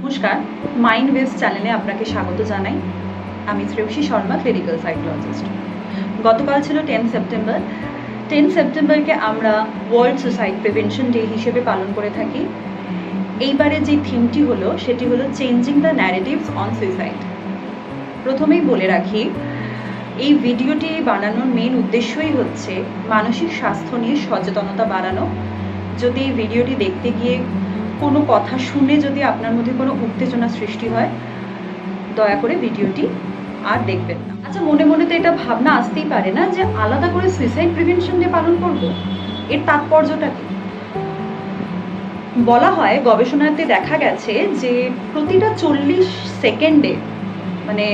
নমস্কার, mind waves চ্যানেলে আপনাকে স্বাগত জানাই। আমি শ্রেয়সী শর্মা, ক্লিনিক্যাল সাইকোলজিস্ট। গতকাল ছিল 10 সেপ্টেম্বর। 10 সেপ্টেম্বরকে আমরা ওয়ার্ল্ড সুসাইড প্রিভেনশন ডে হিসেবে পালন করে থাকি। এইবারে যে থিমটি হলো সেটি হলো changing the narratives on suicide. প্রথমেই বলে রাখি, এই ভিডিওটি বানানোর মেন উদ্দেশ্যই হচ্ছে মানসিক স্বাস্থ্য নিয়ে সচেতনতা বাড়ানো। যদি এই ভিডিওটি দেখতে গিয়ে কোনো কথা শুনে যদি আপনার মধ্যে কোনো উত্তেজনা সৃষ্টি হয়, দয়া করে ভিডিওটি আর দেখবেন না। আচ্ছা, মনে মনে তো এটা ভাবনা আসতেই পারে না যে আলাদা করে সুইসাইড প্রিভেনশন ডে পালন করব, এর তাৎপর্যটা কি? বলা হয়, গবেষণাতে দেখা গেছে যে প্রতিটা 40 সেকেন্ডে, মানে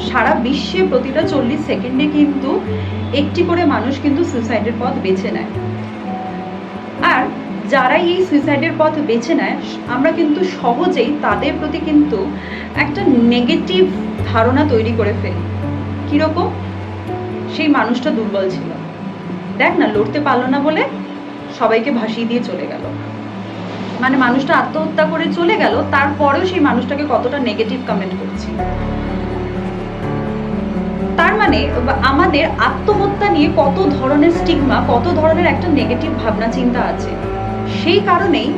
সারা বিশ্বে প্রতিটা 40 সেকেন্ডে কিন্তু একটি করে মানুষ কিন্তু সুইসাইডের পথ বেছে নেয়। আর যারাই এই সুইসাইডের পথ বেছে নেয়, আমরা কিন্তু সহজেই তাদের প্রতি কিন্তু একটা নেগেটিভ ধারণা তৈরি করে ফেলি। কীরকম? সেই মানুষটা দুর্বল ছিল, দেখ না, লড়তে পারলো না বলে সবাইকে ভাসিয়ে দিয়ে চলে গেল। মানে মানুষটা আত্মহত্যা করে চলে গেল, তারপরেও সেই মানুষটাকে কতটা নেগেটিভ কমেন্ট করছি। তার মানে আমাদের আত্মহত্যা নিয়ে কত ধরনের স্টিগমা, কত ধরনের একটা নেগেটিভ ভাবনা চিন্তা আছে। সেই কারণেই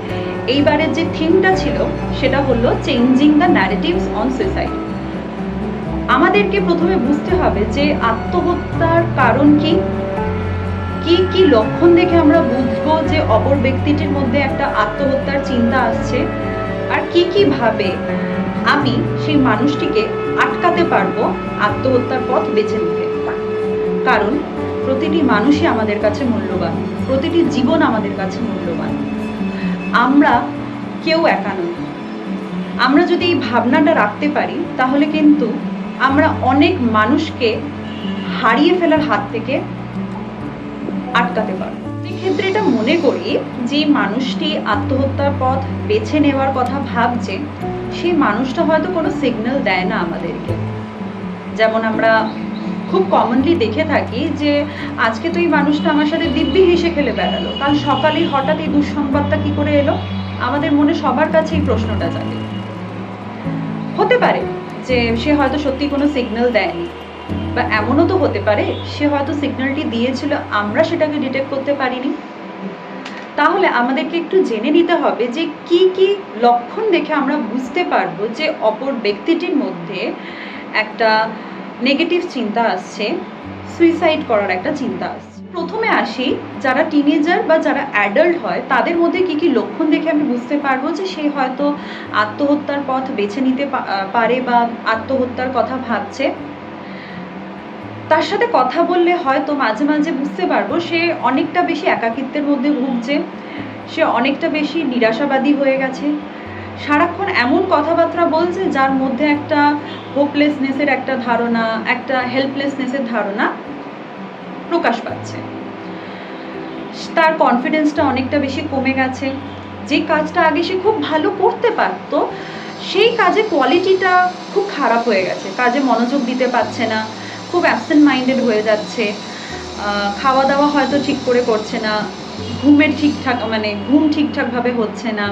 এইবারের যে থিমটা ছিল সেটা হলো changing the narratives on suicide. আমাদেরকে প্রথমে বুঝতে হবে যে আত্মহত্যার কারণ কি কি কি লক্ষণ দেখে আমরা বুঝবো যে অপর ব্যক্তিটির মধ্যে একটা আত্মহত্যার চিন্তা আসছে, আর কি কি ভাবে আমি সেই মানুষটিকে আটকাতে পারবো আত্মহত্যার পথ বেছে নিতে। কারণ প্রতিটি মানুষই আমাদের কাছে মূল্যবান, প্রতিটি জীবন আমাদের কাছে মূল্যবান। আমরা কেউ একা নই। আমরা যদি এই ভাবনাটা রাখতে পারি, তাহলে কিন্তু আমরা অনেক মানুষকে হারিয়ে ফেলার হাত থেকে আটকাতে পারবো। এক্ষেত্রে এটা মনে করি যে মানুষটি আত্মহত্যার পথ বেছে নেওয়ার কথা ভাবছে, সেই মানুষটা হয়তো কোনো সিগন্যাল দেয় না আমাদেরকে। যেমন আমরা খুব কমনলি দেখে থাকি যে আজকে তো এই মানুষটা আমার সাথে দিব্যি হেসে খেলে বেড়ালো, কাল সকালেই হঠাৎ এই দুঃসংবাদটা কি করে এলো? আমাদের মনে সবার কাছে এই প্রশ্নটা জাগে। হতে পারে যে সে হয়তো সত্যি কোনো সিগন্যাল দেয়নি, বা এমনও তো হতে পারে সে হয়তো সিগন্যালটি দিয়েছিল, আমরা সেটাকে ডিটেক্ট করতে পারিনি। তাহলে আমাদেরকে একটু জেনে নিতে হবে যে কি কি লক্ষণ দেখে আমরা বুঝতে পারবো যে অপর ব্যক্তিটির মধ্যে একটা নেগেটিভ চিন্তা আসছে, সুইসাইড করার একটা চিন্তা আসছে। প্রথমে আসি, যারা টিনেজার বা যারা অ্যাডাল্ট হয় তাদের মধ্যে কি কি লক্ষণ দেখে আমি বুঝতে পারবো যে সে হয়তো আত্মহত্যার পথ বেছে নিতে পারে বা আত্মহত্যার কথা ভাবছে। তার সাথে কথা বললে হয়তো মাঝে মাঝে বুঝতে পারবো সে অনেকটা বেশি একাকিত্বের মধ্যে ভুগছে, সে অনেকটা বেশি নিরাশাবাদী হয়ে গেছে, সারাক্ষণ এমন কথাবার্তা বলছে যার মধ্যে একটা হোপলেসনেসের একটা ধারণা, একটা হেল্পলেসনেসের ধারণা প্রকাশ পাচ্ছে। তার কনফিডেন্সটা অনেকটা বেশি কমে গেছে। যে কাজটা আগে সে খুব ভালো করতে পারতো, সেই কাজে কোয়ালিটিটা খুব খারাপ হয়ে গেছে, কাজে মনোযোগ দিতে পারছে না, খুব অ্যাবসেন্ট মাইন্ডেড হয়ে যাচ্ছে, খাওয়া দাওয়া হয়তো ঠিক করে করছে না, ঘুম ঠিকঠাকভাবে হচ্ছে না,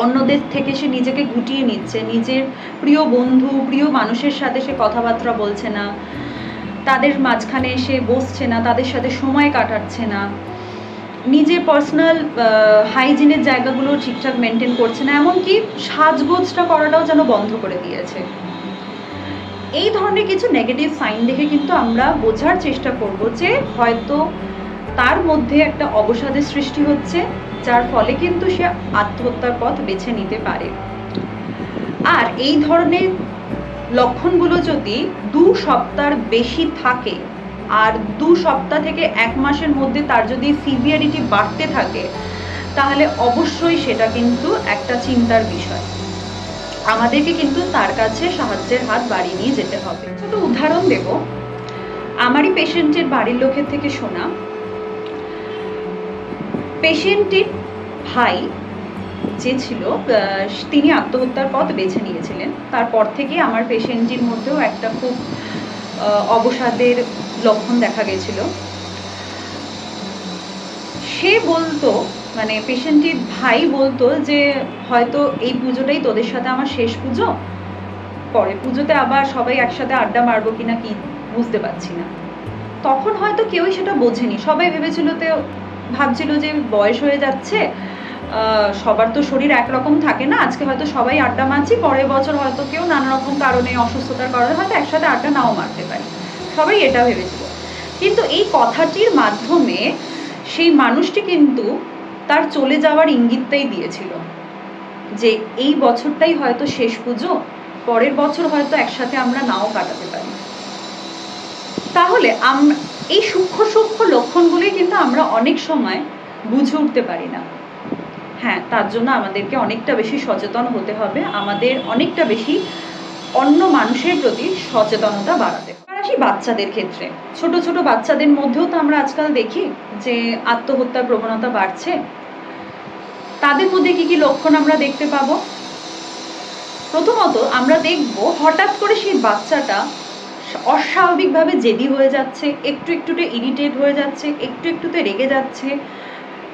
অন্যদের থেকে সে নিজেকে গুটিয়ে নিচ্ছে, নিজের প্রিয় বন্ধু, প্রিয় মানুষের সাথে সে কথাবার্তা বলছে না, তাদের মাঝখানে এসে বসছে না, তাদের সাথে সময় কাটাচ্ছে না, নিজের পার্সোনাল হাইজিনের জায়গাগুলো ঠিকঠাক মেনটেন করছে না, এমনকি সাজগোজটা করাটাও যেন বন্ধ করে দিয়েছে। এই ধরনের কিছু নেগেটিভ সাইন দেখে কিন্তু আমরা বোঝার চেষ্টা করব যে হয়তো তার মধ্যে একটা অবসাদের সৃষ্টি হচ্ছে, যার ফলে কিন্তু সে আত্মহত্যার পথ বেছে নিতে পারে। আর এই ধরনের লক্ষণগুলো যদি 2 সপ্তাহ বেশি থাকে, আর 2 সপ্তাহ থেকে 1 মাসের মধ্যে তার যদি সিভিয়ারিটি বাড়তে থাকে, তাহলে অবশ্যই সেটা কিন্তু একটা চিন্তার বিষয়। আমাদেরকে কিন্তু তার কাছে সাহায্যের হাত বাড়িয়ে নিয়ে যেতে হবে। ছোট উদাহরণ দেব, আমারই পেশেন্টের বাড়ির লোকের থেকে শোনা। পেশেন্টের ভাই যে ছিল, তিনি আত্মহত্যার পথ বেছে নিয়েছিলেন। তারপর থেকে আমার পেশেন্টের মধ্যেও একটা খুব অবসাদের লক্ষণ দেখা গেছিল। সে বলতো, মানে পেশেন্টের ভাই বলতো যে হয়তো এই পুজোটাই তোদের সাথে আমার শেষ পুজো, পরে পুজোতে আবার সবাই একসাথে আড্ডা মারবো কিনা কি বুঝতে পারছি না। তখন হয়তো কেউই সেটা বোঝেনি, সবাই ভাবছিল যে বয়স হয়ে যাচ্ছে, সবার তো শরীর একরকম থাকে না, আজকে হয়তো সবাই আড্ডা মারছি, পরের বছর হয়তো কেউ নানা রকম কারণে, অসুস্থতার কারণে হয়তো একসাথে আড্ডা নাও মারতে পারি, সবাই এটা ভেবেছিল। কিন্তু এই কথাটির মাধ্যমে সেই মানুষটি কিন্তু তার চলে যাওয়ার ইঙ্গিতটাই দিয়েছিল যে এই বছরটাই হয়তো শেষ পুজো, পরের বছর হয়তো একসাথে আমরা নাও কাটাতে পারি। তাহলে এই সূক্ষ্ম সূক্ষ্ম লক্ষণগুলোই কিন্তু আমরা অনেক সময় বুঝে উঠতে পারি না। হ্যাঁ, তার জন্য আমাদেরকে অনেকটা বেশি সচেতন হতে হবে, আমাদের অনেকটা বেশি অন্য মানুষের প্রতি সচেতনতা বাড়াতে হবে। আসি বাচ্চাদের ক্ষেত্রে, ছোট ছোট বাচ্চাদের মধ্যেও তো আমরা আজকাল দেখি যে আত্মহত্যার প্রবণতা বাড়ছে। তাদের মধ্যে কি কি লক্ষণ আমরা দেখতে পাবো? প্রথমত আমরা দেখব হঠাৎ করে সেই বাচ্চাটা অস্বাভাবিকভাবে জেদি হয়ে যাচ্ছে, একটু একটুতে ইরিটেট হয়ে যাচ্ছে, একটু একটুতে রেগে যাচ্ছে,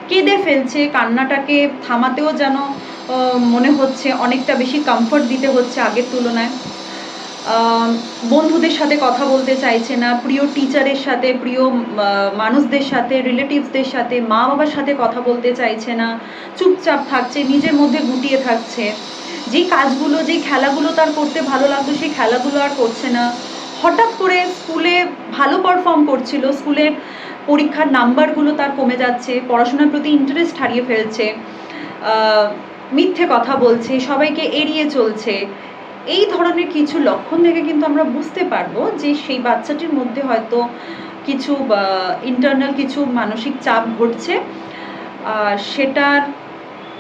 কেঁদে ফেলছে, কান্নাটাকে থামাতেও যেন মনে হচ্ছে অনেকটা বেশি কমফর্ট দিতে হচ্ছে আগের তুলনায়। বন্ধুদের সাথে কথা বলতে চাইছে না, প্রিয় টিচারের সাথে, প্রিয় মানুষদের সাথে, রিলেটিভসদের সাথে, মা বাবার সাথে কথা বলতে চাইছে না, চুপচাপ থাকছে, নিজের মধ্যে গুটিয়ে থাকছে। যেই কাজগুলো, যেই খেলাগুলো তার করতে ভালো লাগতো সেই খেলাগুলো আর করছে না। হঠাৎ করে স্কুলে ভালো পারফর্ম করছিল, স্কুলের পরীক্ষার নাম্বারগুলো তার কমে যাচ্ছে, পড়াশোনার প্রতি ইন্টারেস্ট হারিয়ে ফেলছে, মিথ্যে কথা বলছে, সবাইকে এড়িয়ে চলছে। এই ধরনের কিছু লক্ষণ থেকে কিন্তু আমরা বুঝতে পারবো যে সেই বাচ্চাটির মধ্যে হয়তো কিছু ইন্টারনাল কিছু মানসিক চাপ ঘটছে, সেটার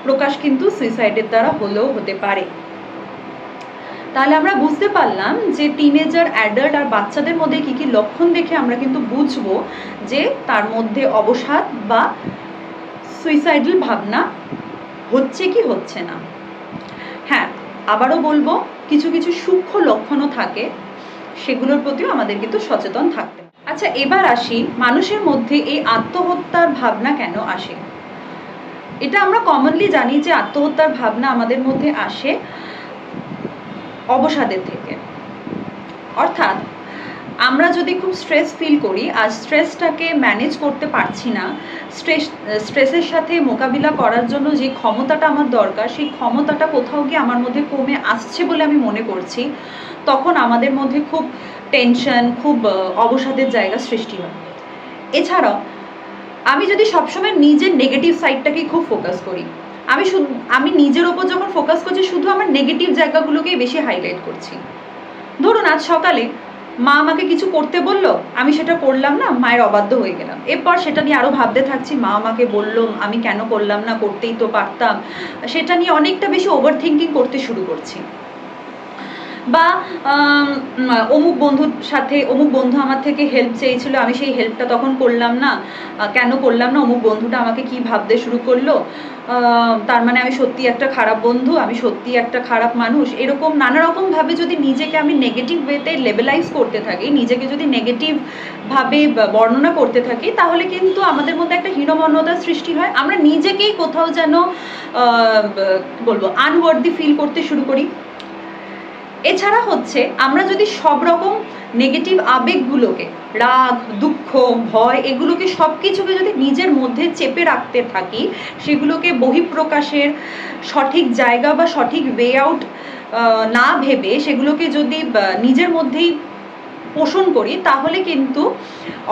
প্রকাশ কিন্তু সুইসাইডের দ্বারা হলেও হতে পারে। তাহলে আমরা বুঝতে পারলাম যে টিনেজার, অ্যাডাল্ট আর বাচ্চাদের মধ্যে কি কি লক্ষণ দেখে আমরা কিন্তু বুঝবো যে তার মধ্যে অবসাদ বা সুইসাইডাল ভাবনা হচ্ছে কি হচ্ছে না। হ্যাঁ, আবারও বলবো, কিছু কিছু সূক্ষ্ম লক্ষণও থাকে, সেগুলোর প্রতিও আমাদের কিন্তু সচেতন থাকতে। আচ্ছা, এবার আসি মানুষের মধ্যে এই আত্মহত্যার ভাবনা কেন আসে। এটা আমরা কমনলি জানি যে আত্মহত্যার ভাবনা আমাদের মধ্যে আসে অবসাদের থেকে। অর্থাৎ আমরা যদি খুব স্ট্রেস ফিল করি আর স্ট্রেসটাকে ম্যানেজ করতে পারছি না, স্ট্রেসের সাথে মোকাবিলা করার জন্য যে ক্ষমতাটা আমার দরকার সেই ক্ষমতাটা কোথাও গিয়ে আমার মধ্যে কমে আসছে বলে আমি মনে করছি, তখন আমাদের মধ্যে খুব টেনশন, খুব অবসাদের জায়গা সৃষ্টি হয়। এছাড়াও আমি যদি সবসময় নিজের নেগেটিভ সাইডটাকেই খুব ফোকাস করি, আমি নিজের ওপর যখন ফোকাস করছি শুধু আমার নেগেটিভ জায়গাগুলোকেই বেশি হাইলাইট করছি। ধরুন আজ সকালে মা আমাকে কিছু করতে বললো, আমি সেটা করলাম না, মায়ের অবাধ্য হয়ে গেলাম, এরপর সেটা নিয়ে আরও ভাবতে থাকছি, মা আমাকে বললো, আমি কেন করলাম না, করতেই তো পারতাম, সেটা নিয়ে অনেকটা বেশি ওভার থিঙ্কিং করতে শুরু করছি। বা অমুক বন্ধু আমার থেকে হেল্প চেয়েছিল, আমি সেই হেল্পটা তখন করলাম না, কেন করলাম না, অমুক বন্ধুটা আমাকে কি ভাবতে শুরু করলো, তার মানে আমি সত্যি একটা খারাপ বন্ধু, আমি সত্যি একটা খারাপ মানুষ। এরকম নানা রকমভাবে যদি নিজেকে আমি নেগেটিভ ওয়েতে লেবেলাইজ করতে থাকি, নিজেকে যদি নেগেটিভভাবে বর্ণনা করতে থাকি, তাহলে কিন্তু আমাদের মধ্যে একটা হীনমন্যতার সৃষ্টি হয়, আমরা নিজেকেই কোথাও যেন বলবো আনওয়ার্দি ফিল করতে শুরু করি। এছাড়া হচ্ছে আমরা যদি সব রকম নেগেটিভ আবেগগুলোকে, রাগ, দুঃখ, ভয়, এগুলোকে সব কিছুকে যদি নিজের মধ্যে চেপে রাখতে থাকি, সেগুলোকে বহিঃপ্রকাশের সঠিক জায়গা বা সঠিক ওয়ে আউট না ভেবে সেগুলোকে যদি নিজের মধ্যেই পোষণ করি, তাহলে কিন্তু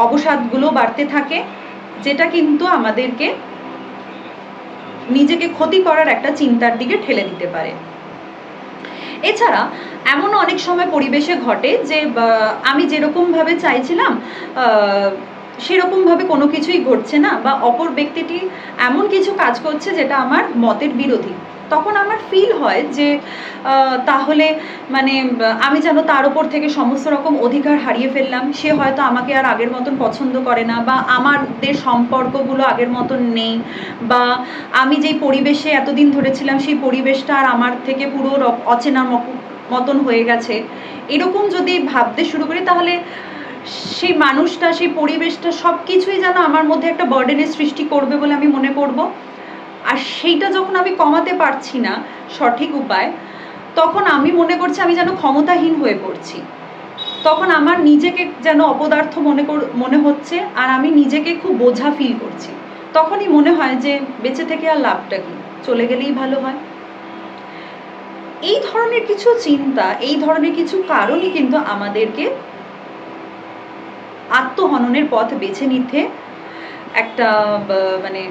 অবসাদগুলো বাড়তে থাকে, যেটা কিন্তু আমাদেরকে নিজেকে ক্ষতি করার একটা চিন্তার দিকে ঠেলে দিতে পারে। এছাড়া এমনও অনেক সময় পরিবেশে ঘটে যে আমি যেরকমভাবে চাইছিলাম সেরকমভাবে কোনো কিছুই ঘটছে না, বা অপর ব্যক্তিটি এমন কিছু কাজ করছে যেটা আমার মতের বিরোধী। তখন আমার ফিল হয় যে তাহলে মানে আমি যেন তার ওপর থেকে সমস্ত রকম অধিকার হারিয়ে ফেললাম, সে হয়তো আমাকে আর আগের মতন পছন্দ করে না, বা আমাদের সম্পর্কগুলো আগের মতন নেই, বা আমি যেই পরিবেশে এতদিন ধরেছিলাম সেই পরিবেশটা আর আমার থেকে পুরো অচেনা মতন হয়ে গেছে। এরকম যদি ভাবতে শুরু করি, তাহলে সেই মানুষটা, সেই পরিবেশটা সব কিছুই যেন আমার মধ্যে একটা বার্ডেনের সৃষ্টি করবে বলে আমি মনে করব। আর সেইটা যখন আমি কমাতে পারছি না সঠিক উপায়, তখন আমি মনে করছি আমি যেন ক্ষমতাহীন হয়ে পড়ছি। তখন আমার নিজেকে যেন অপদার্থ মনে হচ্ছে, আর আমি নিজেকে খুব বোঝা ফিল করছি। তখনই মনে হয় যে বেঁচে থেকে আর লাভটা কি, চলে গেলেই ভালো হয়। এই ধরনের কিছু চিন্তা, এই ধরনের কিছু কারণই কিন্তু আমাদেরকে আত্মহননের পথ বেছে নিতে একটা মানে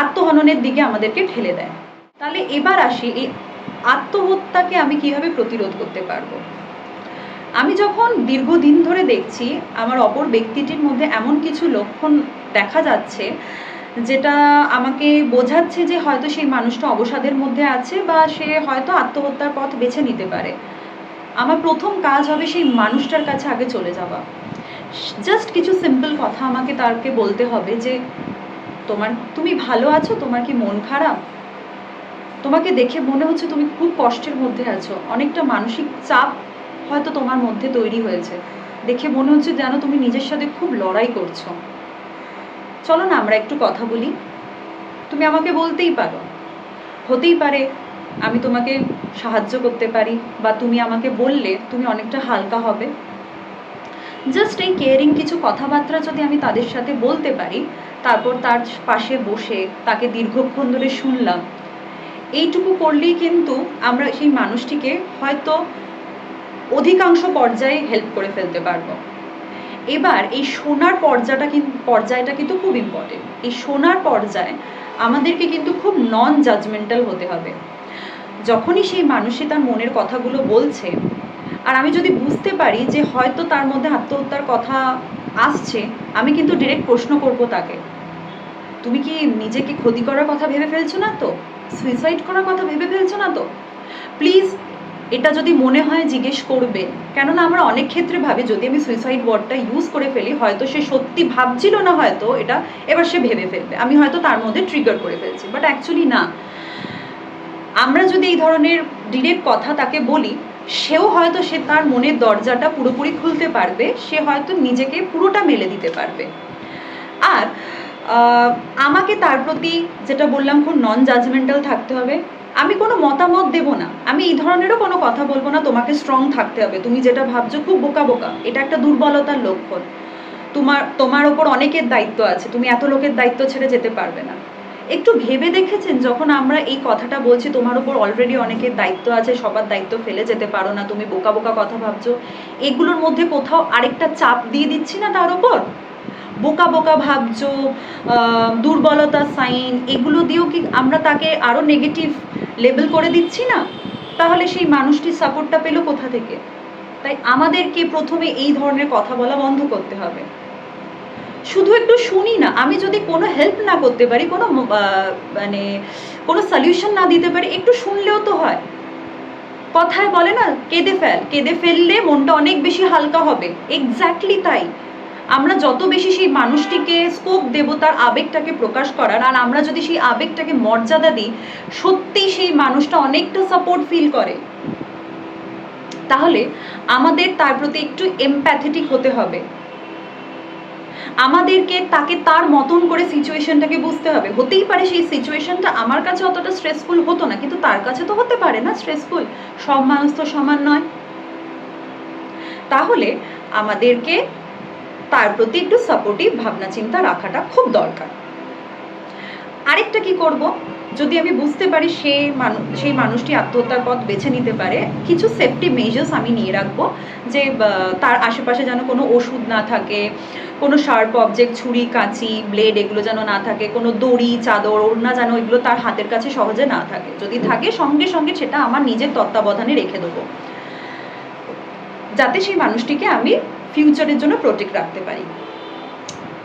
আত্মহননের দিকে আমাদেরকে ঠেলে দেয়। তাহলে এবার আসি, এই আত্মহত্যাকে আমি কিভাবে প্রতিরোধ করতে পারবো। আমি যখন দীর্ঘদিন ধরে দেখছি আমার অপর ব্যক্তিটির মধ্যে এমন কিছু লক্ষণ দেখা যাচ্ছে যেটা আমাকে বোঝাচ্ছে যে হয়তো সেই মানুষটা অবসাদের মধ্যে আছে বা সে হয়তো আত্মহত্যার পথ বেছে নিতে পারে, আমার প্রথম কাজ হবে সেই মানুষটার কাছে আগে চলে যাওয়া। জাস্ট কিছু সিম্পল কথা আমাকে তাকে বলতে হবে যে তুমি ভালো আছো, তোমার কি মন খারাপ, তোমাকে দেখে মনে হচ্ছে তুমি খুব কষ্টের মধ্যে আছো, অনেকটা মানসিক চাপ হয়তো তোমার মধ্যে তৈরি হয়েছে, দেখে মনে হচ্ছে যেন তুমি নিজের সাথে খুব লড়াই করছো, চলো না আমরা একটু কথা বলি। তুমি আমাকে বলতেই পারো, হতেই পারে আমি তোমাকে সাহায্য করতে পারি, বা তুমি আমাকে বললে তুমি অনেকটা হালকা হবে। জাস্ট এই কেয়ারিং কিছু কথাবার্তা যদি আমি তাদের সাথে বলতে পারি, তারপর তার পাশে বসে তাকে দীর্ঘক্ষণ ধরে শুনলাম, এইটুকু করলেই কিন্তু আমরা সেই মানুষটিকে হয়তো অধিকাংশ পর্যায়ে হেল্প করে ফেলতে পারবো। এবার এই শোনার পর্যায়টা কিন্তু খুব ইম্পর্টেন্ট। এই শোনার পর্যায়ে আমাদেরকে কিন্তু খুব নন জাজমেন্টাল হতে হবে। যখনই সেই মানুষই তার মনের কথাগুলো বলছে, আর আমি যদি বুঝতে পারি যে হয়তো তার মধ্যে আত্মহত্যার কথা আসছে, আমি কিন্তু ডিরেক্ট প্রশ্ন করব তাকে, তুমি কি নিজেকে ক্ষতি করার কথা ভেবে ফেলছো না তো, সুইসাইড করার কথা ভেবে ফেলছো না তো? প্লিজ এটা যদি মনে হয় জিজ্ঞেস করবে, কেননা আমরা অনেক ক্ষেত্রে ভাবি যদি আমি সুইসাইড ওয়ার্ডটা ইউজ করে ফেলি হয়তো সে সত্যি ভাবছিল না, হয়তো এটা এবার সে ভেবে ফেলবে, আমি হয়তো তার মধ্যে ট্রিগার করে ফেলছি, বাট অ্যাকচুয়ালি না। আমরা যদি এই ধরনের ডিরেক্ট কথা তাকে বলি, সেও হয়তো সে তার মনের দরজাটা পুরোপুরি খুলতে পারবে, সে হয়তো নিজেকে পুরোটা মেলে দিতে পারবে। আর আমাকে তার প্রতি যেটা বললাম খুব নন জাজমেন্টাল থাকতে হবে। আমি কোনো মতামত দেব না, আমি এই ধরনেরও কোনো কথা বলবো না তোমাকে স্ট্রং থাকতে হবে, তুমি যেটা ভাবছো খুব বোকা বোকা, এটা একটা দুর্বলতার লক্ষণ, তোমার ওপর অনেকের দায়িত্ব আছে, তুমি এত লোকের দায়িত্ব ছেড়ে যেতে পারবে না। একটু ভেবে দেখেছেন যখন আমরা এই কথাটা বলছি তোমার ওপর অলরেডি অনেকের দায়িত্ব আছে, সবার দায়িত্ব ফেলে যেতে পারো না, তুমি বোকা বোকা কথা ভাবছো, এগুলোর মধ্যে কোথাও আরেকটা চাপ দিয়ে দিচ্ছি না তার ওপর? বোকা বোকা ভাবছো, দুর্বলতার সাইন, এগুলো দিয়েও কি আমরা তাকে আরও নেগেটিভ লেবেল করে দিচ্ছি না? তাহলে সেই মানুষটির সাপোর্টটা পেলো কোথা থেকে? তাই আমাদেরকে প্রথমে এই ধরনের কথা বলা বন্ধ করতে হবে। শুধু একটু শুনি না, আমি যদি কোনো হেল্প না করতে পারি, কোনো মানে কোনো সলিউশন না দিতে পারি, একটু শুনলেও তো হয়। কথায় বলে না, কেঁদে ফেললে মনটা অনেক বেশি হালকা হবে, এক্স্যাক্টলি তাই। আমরা যত বেশি সেই মানুষটিকে স্কোপ দেব তার আবেগটাকে প্রকাশ করার, আর আমরা যদি সেই আবেগটাকে মর্যাদা দিই, সত্যিই সেই মানুষটা অনেকটা সাপোর্ট ফিল করে। তাহলে আমাদের তার প্রতি একটু এমপ্যাথেটিক হতে হবে, আমাদেরকে তাকে তার মতন করে সিচুয়েশনটাকে বুঝতে হবে। হতেই পারে সেই সিচুয়েশনটা আমার কাছে অতটা স্ট্রেসফুল হতো না, কিন্তু তার কাছে তো হতে পারে না স্ট্রেসফুল, সব মানুষ তো সমান নয়। তাহলে আমাদেরকে তার প্রতি একটু সাপোর্টিভ ভাবনা চিন্তা রাখাটা খুব দরকার। আরেকটা কি করব, যদি আমি বুঝতে পারি সেই মানুষটি আত্মহত্যার পথ বেছে নিতে পারে, কিছু সেফটি মেজার্স আমি নিয়ে রাখবো, যে তার আশেপাশে যেন কোনো ওষুধ না থাকে, কোনো শার্প অবজেক্ট, ছুরি কাঁচি ব্লেড এগুলো যেন না থাকে, কোনো দড়ি চাদর ওড়না যেন এগুলো তার হাতের কাছে সহজে না থাকে, যদি থাকে সঙ্গে সঙ্গে সেটা আমার নিজের তত্ত্বাবধানে রেখে দেবো, যাতে সেই মানুষটিকে আমি ফিউচারের জন্য প্রোটেক্ট রাখতে পারি।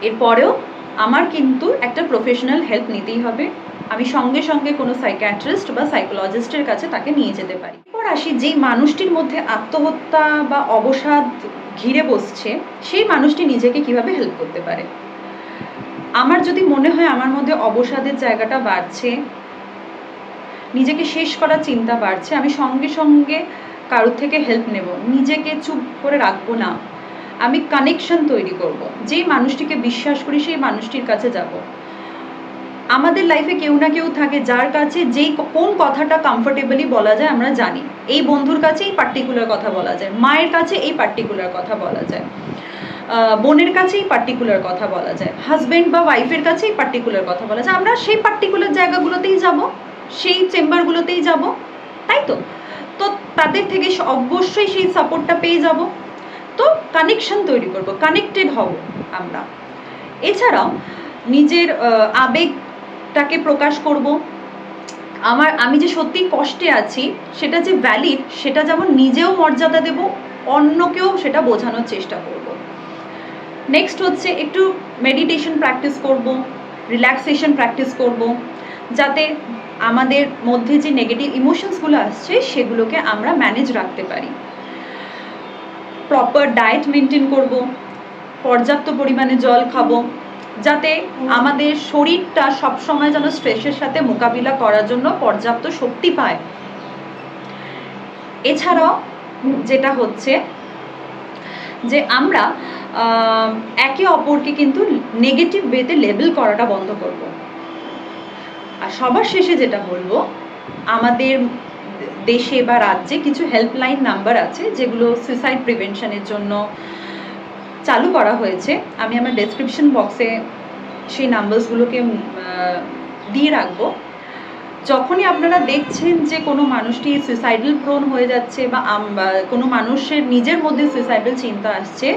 এরপরেও আমার কিন্তু একটা প্রফেশনাল হেল্প নিতেই হবে, আমি সঙ্গে সঙ্গে কোনো সাইকিয়াট্রিস্ট বা সাইকোলজিস্টের কাছে তাকে নিয়ে যেতে পারি। এরপর আসি, যেই মানুষটির মধ্যে আত্মহত্যা বা অবসাদ ঘিরে বসছে, সেই মানুষটি নিজেকে কিভাবে হেল্প করতে পারে। আমার যদি মনে হয় আমার মধ্যে অবসাদের জায়গাটা বাড়ছে, নিজেকে শেষ করার চিন্তা বাড়ছে, আমি সঙ্গে সঙ্গে কারোর থেকে হেল্প নেব, নিজেকে চুপ করে রাখবো না, আমি কানেকশন তৈরি করব, যেই মানুষটিকে বিশ্বাস করি সেই মানুষটির কাছে যাব। আমাদের লাইফে কেউ না কেউ থাকে যার কাছে যেই কোন কথাটা কমফোর্টেবলি বলা যায় আমরা জানি। এই বন্ধুর কাছে এই পার্টিকুলার কথা বলা যায়, মায়ের কাছে এই পার্টিকুলার কথা বলা যায়, বোনের কাছে এই পার্টিকুলার কথা বলা যায়, হাজব্যান্ড বা ওয়াইফের কাছে এই পার্টিকুলার কথা বলা যায়। আমরা সেই পার্টিকুলার জায়গাগুলোতেই যাব, সেই চেম্বারগুলোতেই যাব, তাই তো? তো তাদের থেকে অবশ্যই সেই সাপোর্টটা পেয়ে যাব। তো কানেকশন তৈরি করব, কানেক্টেড হব আমরা। এছাড়াও নিজের আবেগটাকে প্রকাশ করব। আমি যে সত্যি কষ্টে আছি সেটা যে ভ্যালিড, সেটা যেমন নিজেও মর্যাদা দেব, অন্যকেও সেটা বোঝানোর চেষ্টা করব। নেক্সট হচ্ছে একটু মেডিটেশন প্র্যাকটিস করব, রিল্যাক্সেশন প্র্যাকটিস করব, যাতে আমাদের মধ্যে যে নেগেটিভ ইমোশনসগুলো আসছে সেগুলোকে আমরা ম্যানেজ রাখতে পারি। প্রপার ডায়েট মেনটেন করব, পর্যাপ্ত পরিমাণে জল খাবো, যাতে আমাদের শরীরটা সবসময় যেন স্ট্রেসের সাথে মোকাবিলা করার জন্য পর্যাপ্ত শক্তি পায়। এছাড়াও যেটা হচ্ছে যে আমরা একে অপরকে কিন্তু নেগেটিভ ওয়েতে লেবেল করাটা বন্ধ করব। আর সবার শেষে যেটা বলবো, আমাদের দেশে বা রাজ্যে কিছু হেল্পলাইন নাম্বার আছে যেগুলো সুইসাইড প্রিভেনশনের জন্য চালু করা হয়েছে। আমি আমার ডেসক্রিপশন বক্সে সেই নাম্বারসগুলোকে দিয়ে রাখবো। যখনই আপনারা দেখছেন যে কোনো মানুষটি সুইসাইডাল প্রোন হয়ে যাচ্ছে বা কোনো মানুষের নিজের মধ্যে সুইসাইডাল চিন্তা আসছে,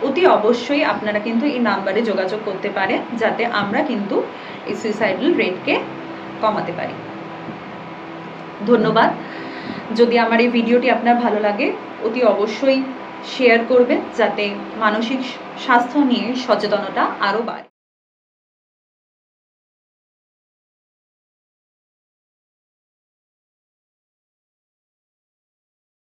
অতি অবশ্যই আপনারা কিন্তু এই নাম্বারে যোগাযোগ করতে পারেন, যাতে আমরা কিন্তু এই সুইসাইডাল রেটকে কমাতে পারি। ধন্যবাদ। যদি আমার এই ভিডিওটি আপনার ভালো লাগে, অতি অবশ্যই শেয়ার করবেন, যাতে মানসিক স্বাস্থ্য নিয়ে সচেতনতা আরও বাড়ে।